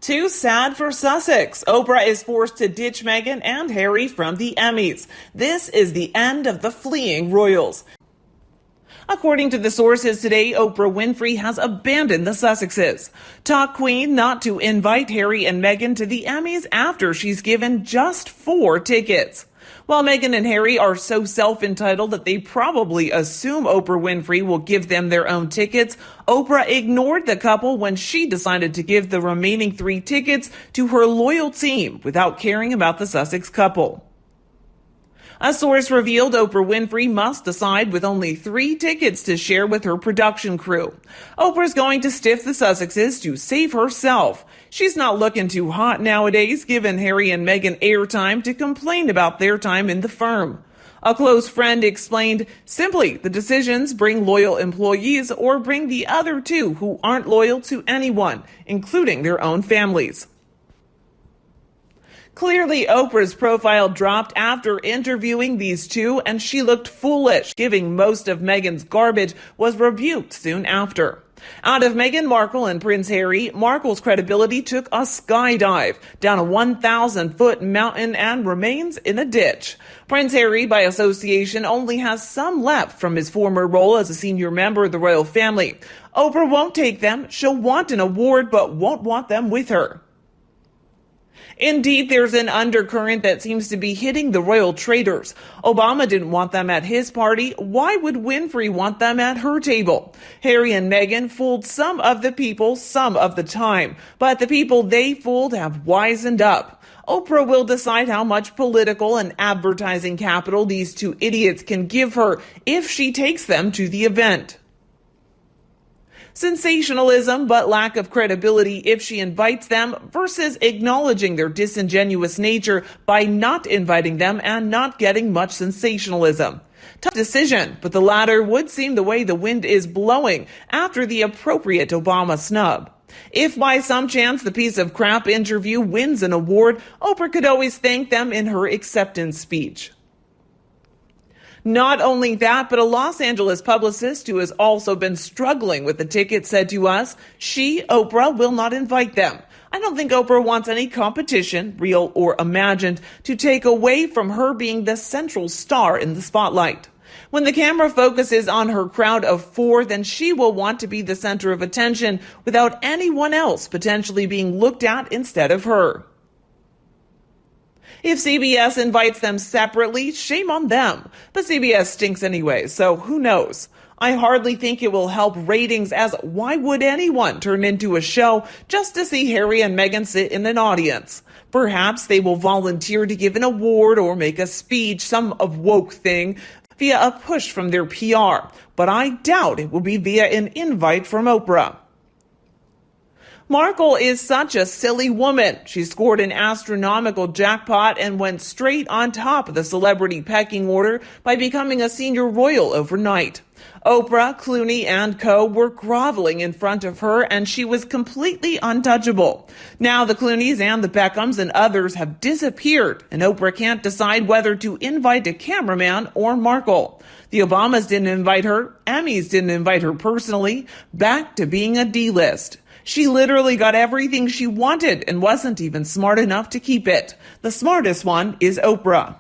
Too sad for Sussex. Oprah is forced to ditch Meghan and Harry from the Emmys. This is the end of the fleeing royals. According to the sources today, Oprah Winfrey has abandoned the Sussexes. Talk queen not to invite Harry and Meghan to the Emmys after she's given just 4 tickets. While Meghan and Harry are so self-entitled that they probably assume Oprah Winfrey will give them their own tickets, Oprah ignored the couple when she decided to give the remaining 3 tickets to her loyal team without caring about the Sussex couple. A source revealed Oprah Winfrey must decide with only 3 tickets to share with her production crew. Oprah's going to stiff the Sussexes to save herself. She's not looking too hot nowadays, given Harry and Meghan airtime to complain about their time in the firm. A close friend explained, simply, the decisions bring loyal employees or bring the other 2 who aren't loyal to anyone, including their own families. Clearly, Oprah's profile dropped after interviewing these 2, and she looked foolish, giving most of Meghan's garbage was rebuked soon after. Out of Meghan Markle and Prince Harry, Markle's credibility took a skydive down a 1,000-foot mountain and remains in a ditch. Prince Harry, by association, only has some left from his former role as a senior member of the royal family. Oprah won't take them. She'll want an award, but won't want them with her. Indeed, there's an undercurrent that seems to be hitting the royal traitors. Obama didn't want them at his party. Why would Winfrey want them at her table? Harry and Meghan fooled some of the people some of the time, but the people they fooled have wisened up. Oprah will decide how much political and advertising capital these 2 idiots can give her if she takes them to the event. Sensationalism, but lack of credibility if she invites them versus acknowledging their disingenuous nature by not inviting them and not getting much sensationalism. Tough decision, but the latter would seem the way the wind is blowing after the appropriate Obama snub. If by some chance the piece of crap interview wins an award, Oprah could always thank them in her acceptance speech. Not only that, but a Los Angeles publicist who has also been struggling with the ticket said to us, she, Oprah, will not invite them. I don't think Oprah wants any competition, real or imagined, to take away from her being the central star in the spotlight. When the camera focuses on her crowd of 4, then she will want to be the center of attention without anyone else potentially being looked at instead of her. If CBS invites them separately, shame on them. But CBS stinks anyway, so who knows? I hardly think it will help ratings, as why would anyone turn into a show just to see Harry and Meghan sit in an audience? Perhaps they will volunteer to give an award or make a speech, some of woke thing, via a push from their PR. But I doubt it will be via an invite from Oprah. Markle is such a silly woman. She scored an astronomical jackpot and went straight on top of the celebrity pecking order by becoming a senior royal overnight. Oprah, Clooney, and co. were groveling in front of her, and she was completely untouchable. Now the Clooneys and the Beckhams and others have disappeared, and Oprah can't decide whether to invite a cameraman or Markle. The Obamas didn't invite her. Emmys didn't invite her personally. Back to being a D-list. She literally got everything she wanted and wasn't even smart enough to keep it. The smartest one is Oprah.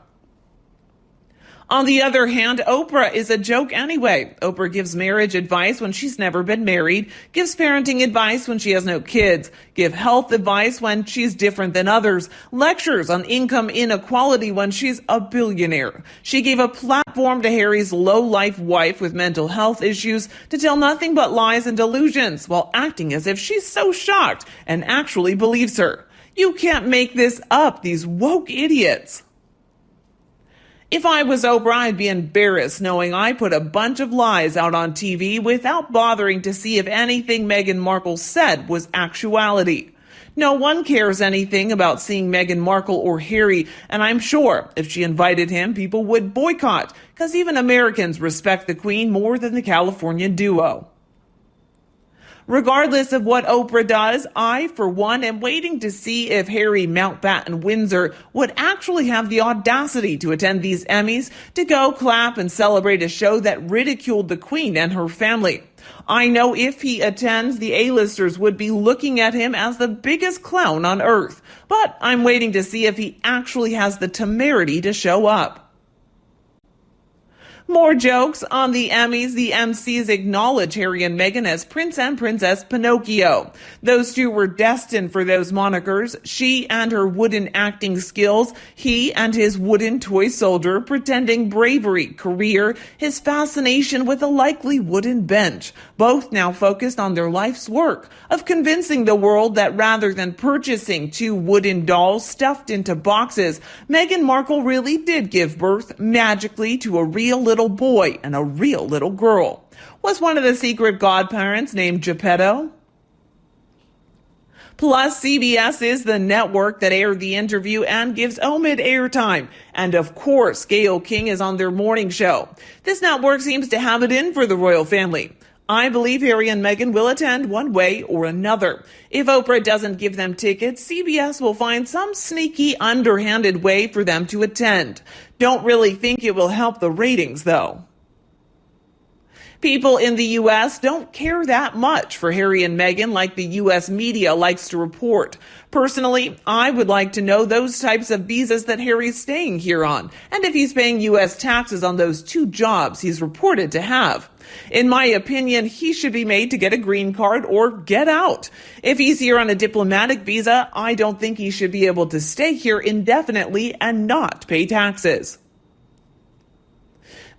On the other hand, Oprah is a joke anyway. Oprah gives marriage advice when she's never been married, gives parenting advice when she has no kids, gives health advice when she's different than others, lectures on income inequality when she's a billionaire. She gave a platform to Harry's low-life wife with mental health issues to tell nothing but lies and delusions while acting as if she's so shocked and actually believes her. You can't make this up, these woke idiots. If I was Oprah, I'd be embarrassed knowing I put a bunch of lies out on TV without bothering to see if anything Meghan Markle said was actuality. No one cares anything about seeing Meghan Markle or Harry, and I'm sure if she invited him, people would boycott, because even Americans respect the Queen more than the California duo. Regardless of what Oprah does, I, for one, am waiting to see if Harry Mountbatten Windsor would actually have the audacity to attend these Emmys to go clap and celebrate a show that ridiculed the Queen and her family. I know if he attends, the A-listers would be looking at him as the biggest clown on earth, but I'm waiting to see if he actually has the temerity to show up. More jokes on the Emmys. The MCs acknowledge Harry and Meghan as Prince and Princess Pinocchio. Those two were destined for those monikers. She and her wooden acting skills, he and his wooden toy soldier, pretending bravery, career, his fascination with a likely wooden bench. Both now focused on their life's work of convincing the world that rather than purchasing two wooden dolls stuffed into boxes, Meghan Markle really did give birth magically to a real little boy and a real little girl. Was one of the secret godparents named Geppetto? Plus, CBS is the network that aired the interview and gives Omid airtime. And of course, Gayle King is on their morning show. This network seems to have it in for the royal family. I believe Harry and Meghan will attend one way or another. If Oprah doesn't give them tickets, CBS will find some sneaky, underhanded way for them to attend. Don't really think it will help the ratings, though. People in the U.S. don't care that much for Harry and Meghan like the U.S. media likes to report. Personally, I would like to know those types of visas that Harry's staying here on, and if he's paying U.S. taxes on those 2 jobs he's reported to have. In my opinion, he should be made to get a green card or get out. If he's here on a diplomatic visa, I don't think he should be able to stay here indefinitely and not pay taxes.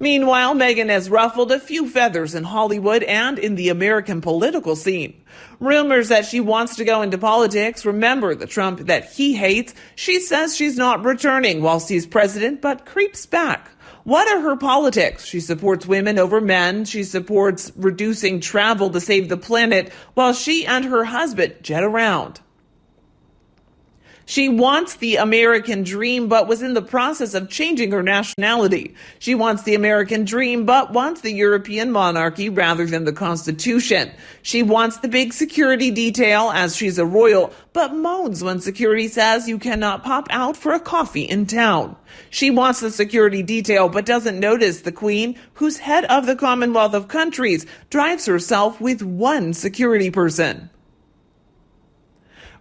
Meanwhile, Meghan has ruffled a few feathers in Hollywood and in the American political scene. Rumors that she wants to go into politics. Remember the Trump that he hates. She says she's not returning whilst he's president, but creeps back. What are her politics? She supports women over men. She supports reducing travel to save the planet while she and her husband jet around. She wants the American dream, but was in the process of changing her nationality. She wants the American dream, but wants the European monarchy rather than the Constitution. She wants the big security detail as she's a royal, but moans when security says you cannot pop out for a coffee in town. She wants the security detail, but doesn't notice the Queen, who's head of the Commonwealth of Countries, drives herself with one security person.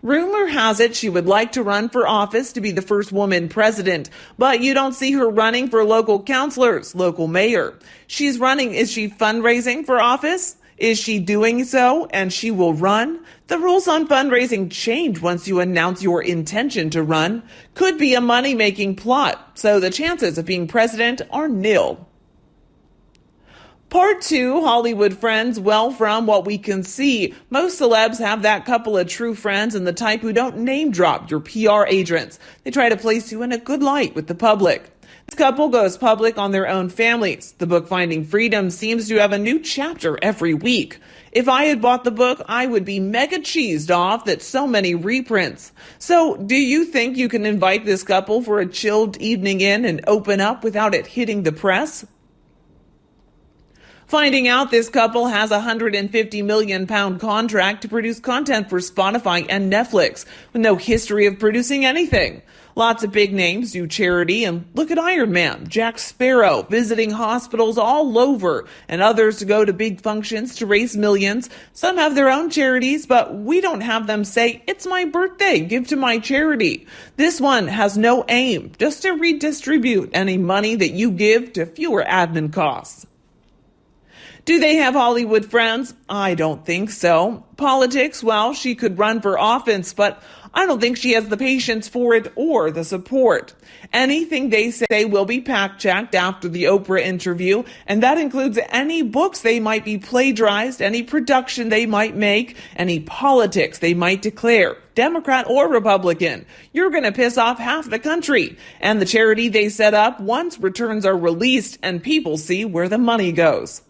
Rumor has it she would like to run for office to be the first woman president, but you don't see her running for local councilors, local mayor. She's running. Is she fundraising for office? Is she doing so and she will run? The rules on fundraising change once you announce your intention to run. Could be a money-making plot, so the chances of being president are nil. Part 2, Hollywood friends. Well, from what we can see, most celebs have that couple of true friends and the type who don't name drop your PR agents. They try to place you in a good light with the public. This couple goes public on their own families. The book Finding Freedom seems to have a new chapter every week. If I had bought the book, I would be mega cheesed off that so many reprints. So, do you think you can invite this couple for a chilled evening in and open up without it hitting the press? Finding out this couple has a £150 million contract to produce content for Spotify and Netflix with no history of producing anything. Lots of big names do charity, and look at Iron Man, Jack Sparrow, visiting hospitals all over, and others to go to big functions to raise millions. Some have their own charities, but we don't have them say, it's my birthday, give to my charity. This one has no aim, just to redistribute any money that you give to fewer admin costs. Do they have Hollywood friends? I don't think so. Politics, well, she could run for office, but I don't think she has the patience for it or the support. Anything they say will be fact-checked after the Oprah interview, and that includes any books they might be plagiarized, any production they might make, any politics they might declare, Democrat or Republican. You're going to piss off half the country and the charity they set up once returns are released and people see where the money goes.